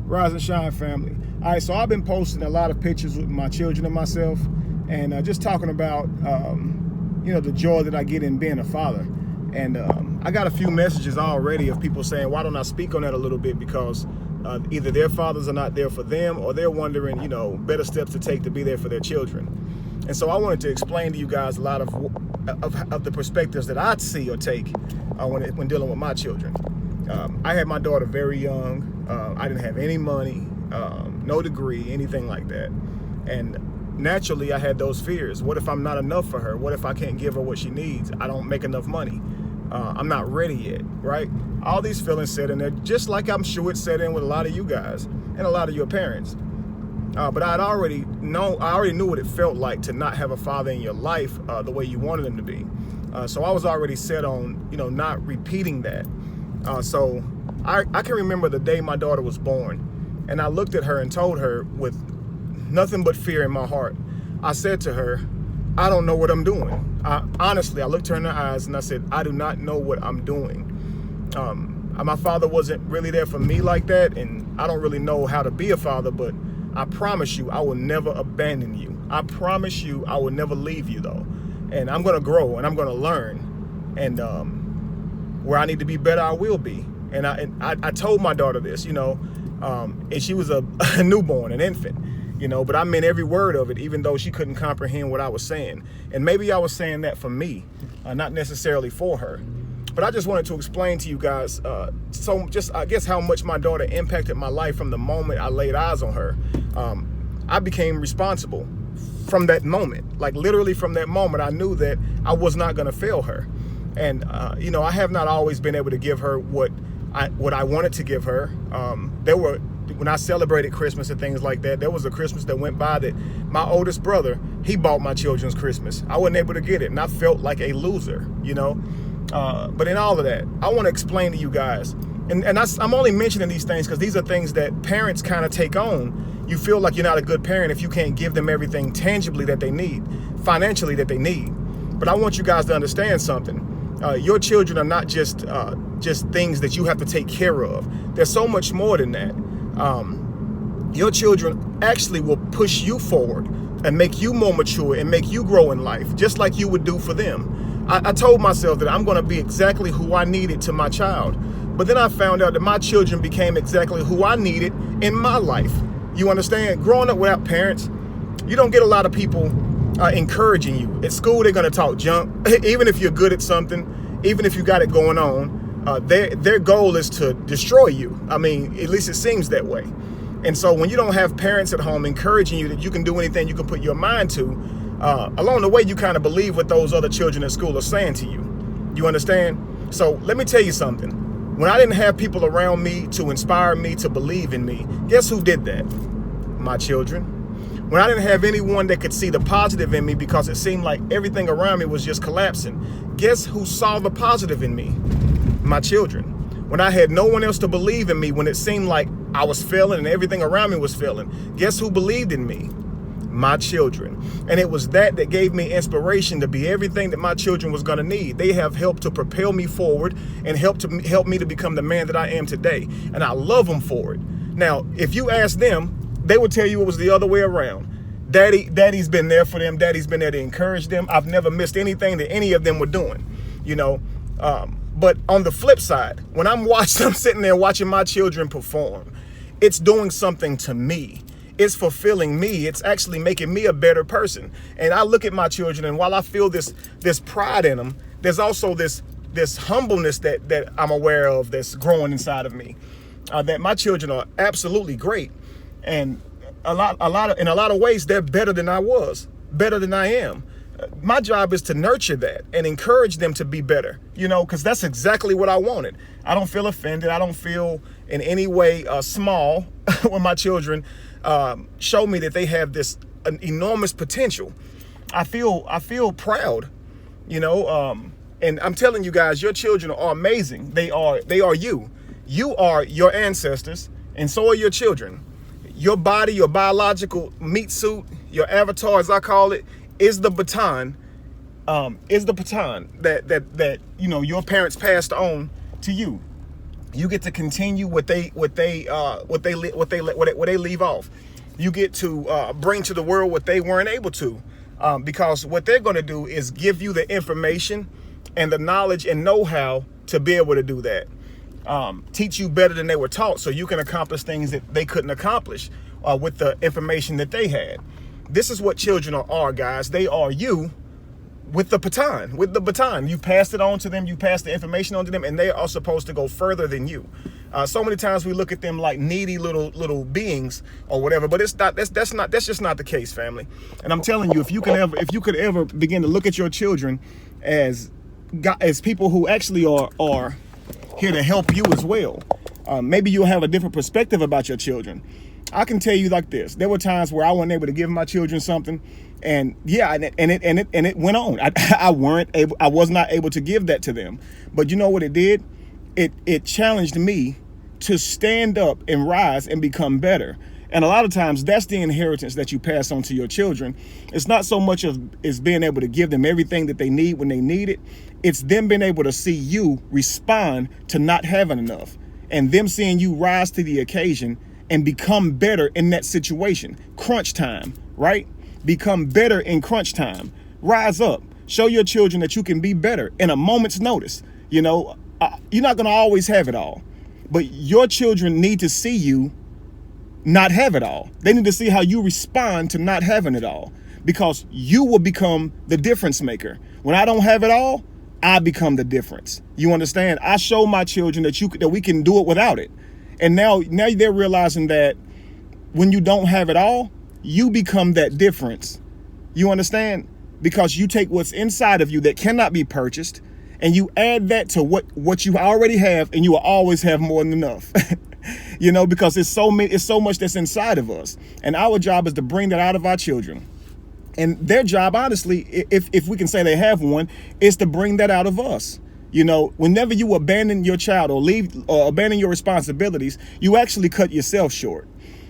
Rise and shine, family. All right, so I've been posting a lot of pictures with my children and myself, and just talking about, the joy that I get in being a father. And I got a few messages already of people saying, why don't I speak on that a little bit? Because either their fathers are not there for them, or they're wondering, better steps to take to be there for their children. And so I wanted to explain to you guys a lot of the perspectives that I see or take when dealing with my children. I had my daughter very young. I didn't have any money, no degree, anything like that. And naturally, I had those fears. What if I'm not enough for her? What if I can't give her what she needs? I don't make enough money. I'm not ready yet, right? All these feelings set in there, just like I'm sure it set in with a lot of you guys and a lot of your parents. But I already knew what it felt like to not have a father in your life the way you wanted him to be. So I was already set on, not repeating that. So I can remember the day my daughter was born, and I looked at her and told her with nothing but fear in my heart. I said to her, I don't know what I'm doing. Honestly, I looked her in the eyes and I said, I do not know what I'm doing. My father wasn't really there for me like that, and I don't really know how to be a father, but I promise you I will never abandon you. I promise you I will never leave you, though. And I'm going to grow and I'm going to learn. And where I need to be better, I will be. And I told my daughter this, and she was a newborn, an infant, but I meant every word of it, even though she couldn't comprehend what I was saying. And maybe I was saying that for me, not necessarily for her. But I just wanted to explain to you guys, I guess how much my daughter impacted my life from the moment I laid eyes on her. I became responsible from that moment. Like literally from that moment, I knew that I was not going to fail her. And, I have not always been able to give her what I wanted to give her. When I celebrated Christmas and things like that, there was a Christmas that went by that my oldest brother, he bought my children's Christmas. I wasn't able to get it, and I felt like a loser, But in all of that, I want to explain to you guys, and I'm only mentioning these things because these are things that parents kind of take on. You feel like you're not a good parent if you can't give them everything tangibly that they need, financially that they need. But I want you guys to understand something. Your children are not just things that you have to take care of. There's so much more than that. Your children actually will push you forward and make you more mature and make you grow in life, just like you would do for them. I told myself that I'm going to be exactly who I needed to my child. But then I found out that my children became exactly who I needed in my life. You understand? Growing up without parents, you don't get a lot of people encouraging you. At school, they're going to talk junk. Even if you're good at something, even if you got it going on, their goal is to destroy you. I mean, at least it seems that way. And so when you don't have parents at home encouraging you that you can do anything you can put your mind to, along the way, you kind of believe what those other children at school are saying to you. You understand? So let me tell you something. When I didn't have people around me to inspire me to believe in me, guess who did that? My children. When I didn't have anyone that could see the positive in me because it seemed like everything around me was just collapsing, guess who saw the positive in me? My children. When I had no one else to believe in me, when it seemed like I was failing and everything around me was failing, guess who believed in me? My children. And it was that gave me inspiration to be everything that my children was going to need. They have helped to propel me forward and help me to become the man that I am today. And I love them for it. Now, if you ask them, they would tell you it was the other way around. Daddy's been there for them. Daddy's been there to encourage them. I've never missed anything that any of them were doing, But on the flip side, when I'm sitting there watching my children perform, it's doing something to me. It's fulfilling me. It's actually making me a better person. And I look at my children, and while I feel this pride in them, there's also this humbleness that I'm aware of that's growing inside of me. That my children are absolutely great, and in a lot of ways they're better than I was, better than I am. My job is to nurture that and encourage them to be better, because that's exactly what I wanted. I don't feel offended. I don't feel in any way small when my children show me that they have an enormous potential. I feel proud, and I'm telling you guys, your children are amazing. They are you. You are your ancestors, and so are your children. Your body, your biological meat suit, your avatar, as I call it, is the baton that your parents passed on to you. You get to continue what they leave off. You get to bring to the world what they weren't able to, because what they're going to do is give you the information and the knowledge and know-how to be able to do that. Teach you better than they were taught, so you can accomplish things that they couldn't accomplish with the information that they had. This is what children are, guys. They are you with the baton. You passed it on to them, you passed the information on to them, and they are supposed to go further than you. So many times we look at them like needy little beings or whatever, but it's not. That's just not the case, family. And I'm telling you, if you could ever begin to look at your children as people who actually are here to help you as well, maybe you'll have a different perspective about your children. I can tell you like this: there were times where I wasn't able to give my children something, and it went on. I was not able to give that to them. But you know what it did? It challenged me to stand up and rise and become better. And a lot of times that's the inheritance that you pass on to your children. It's not so much as being able to give them everything that they need when they need it. It's them being able to see you respond to not having enough, and them seeing you rise to the occasion and become better in that situation. Crunch time, right? Become better in crunch time. Rise up. Show your children that you can be better in a moment's notice. You're not going to always have it all, but your children need to see you not have it all. They need to see how you respond to not having it all, because you will become the difference maker. When I don't have it all, I become the difference. You understand? I show my children that we can do it without it. And now they're realizing that when you don't have it all, you become that difference. You understand? Because you take what's inside of you that cannot be purchased, and you add that to what you already have, and you will always have more than enough. Because it's so much that's inside of us. And our job is to bring that out of our children. And their job, honestly, if we can say they have one, is to bring that out of us. Whenever you abandon your child or abandon your responsibilities, you actually cut yourself short.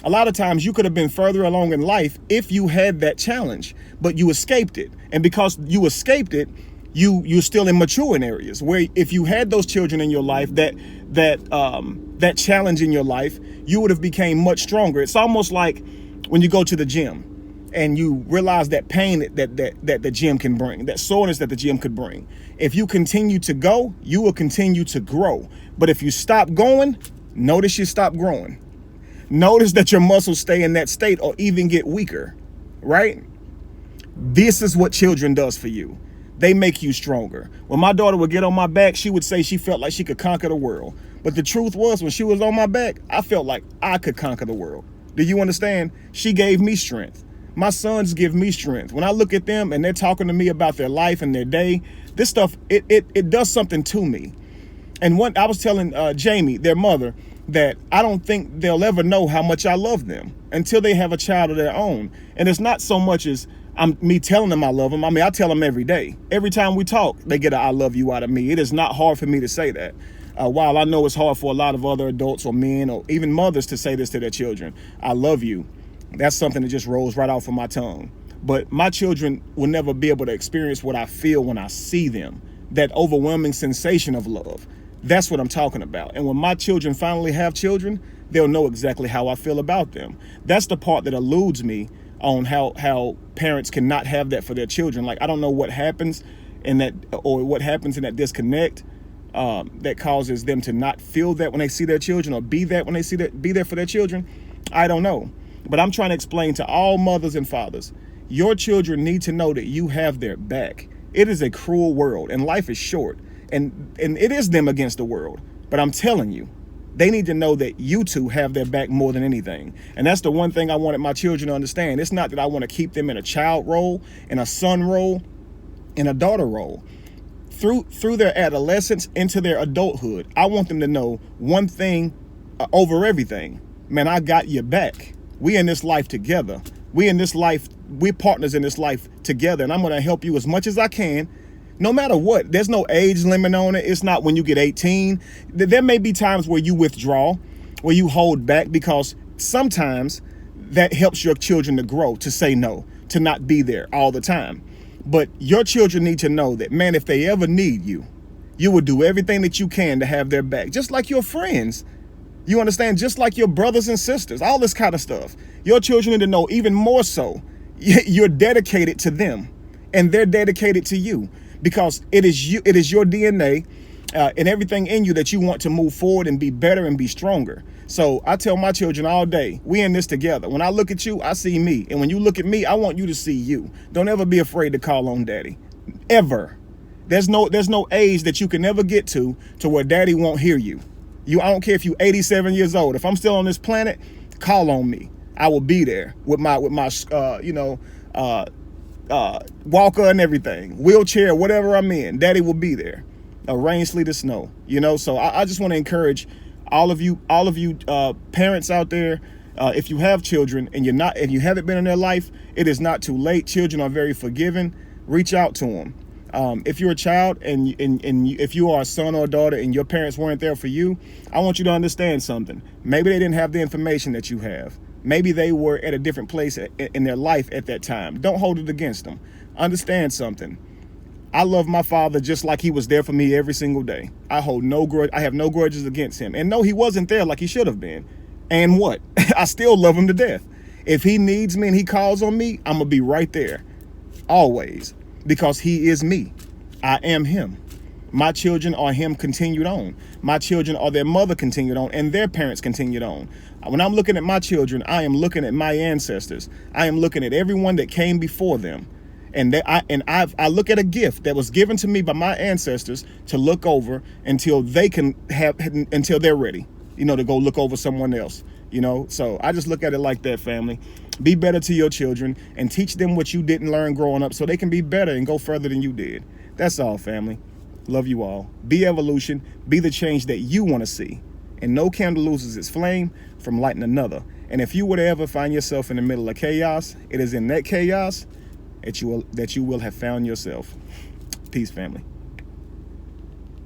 A lot of times you could have been further along in life if you had that challenge, but you escaped it. And because you escaped it, you're still immature in areas where if you had those children in your life, that challenge in your life, you would have became much stronger. It's almost like when you go to the gym and you realize that pain that the gym can bring, that soreness that the gym could bring. If you continue to go, you will continue to grow. But if you stop going, notice you stop growing. Notice that your muscles stay in that state or even get weaker, right? This is what children does for you. They make you stronger. When my daughter would get on my back, she would say she felt like she could conquer the world. But the truth was, when she was on my back, I felt like I could conquer the world. Do you understand? She gave me strength. My sons give me strength. When I look at them and they're talking to me about their life and their day, this stuff, it does something to me. And I was telling Jamie, their mother, that I don't think they'll ever know how much I love them until they have a child of their own. And it's not so much as me telling them I love them. I mean, I tell them every day. Every time we talk, they get a I love you out of me. It is not hard for me to say that. While I know it's hard for a lot of other adults or men or even mothers to say this to their children, I love you. That's something that just rolls right off of my tongue. But my children will never be able to experience what I feel when I see them, that overwhelming sensation of love. That's what I'm talking about. And when my children finally have children, they'll know exactly how I feel about them. That's the part that eludes me on how parents cannot have that for their children. Like, I don't know what happens in that disconnect that causes them to not feel that when they see their children, or be there for their children. I don't know. But I'm trying to explain to all mothers and fathers, your children need to know that you have their back. It is a cruel world, and life is short, and it is them against the world. But I'm telling you, they need to know that you two have their back more than anything. And that's the one thing I wanted my children to understand. It's not that I want to keep them in a child role, in a son role, in a daughter role. Through their adolescence into their adulthood, I want them to know one thing over everything. Man, I got your back. We in this life together. We're partners in this life together. And I'm going to help you as much as I can, no matter what. There's no age limit on it. It's not when you get 18. There may be times where you withdraw, where you hold back, because sometimes that helps your children to grow, to say no, to not be there all the time. But your children need to know that, man, if they ever need you, You will do everything that you can to have their back, just like your friends. You understand? Just like your brothers and sisters, all this kind of stuff. Your children need to know even more so. You're dedicated to them and they're dedicated to you, because it is you, it is your DNA and everything in you that you want to move forward and be better and be stronger. So I tell my children all day, we in this together. When I look at you, I see me. And when you look at me, I want you to see you. Don't ever be afraid to call on daddy, ever. There's no age that you can never get to where daddy won't hear you. I don't care if you're 87 years old. If I'm still on this planet, call on me. I will be there with my walker and everything, wheelchair, whatever I'm in. Daddy will be there. Rain, sleet, or snow. So I just want to encourage all of you parents out there. If you have children and you haven't been in their life, it is not too late. Children are very forgiving. Reach out to them. If you're a child and if you are a son or a daughter and your parents weren't there for you, I want you to understand something. Maybe they didn't have the information that you have. Maybe they were at a different place in their life at that time. Don't hold it against them. Understand something. I love my father just like he was there for me every single day. I hold no grudge. I have no grudges against him. And no, he wasn't there like he should have been. And what? I still love him to death. If he needs me and he calls on me, I'm going to be right there. Always. Because he is me. I am him. My children are him continued on. My children are their mother continued on, and their parents continued on. When I'm looking at my children, I am looking at my ancestors. I am looking at everyone that came before them. And I look at a gift that was given to me by my ancestors to look over until they're ready, to go look over someone else, So I just look at it like that, family. Be better to your children and teach them what you didn't learn growing up so they can be better and go further than you did. That's all, family. Love you all. Be evolution. Be the change that you want to see. And no candle loses its flame from lighting another. And if you would ever find yourself in the middle of chaos, it is in that chaos that you will have found yourself. Peace, family.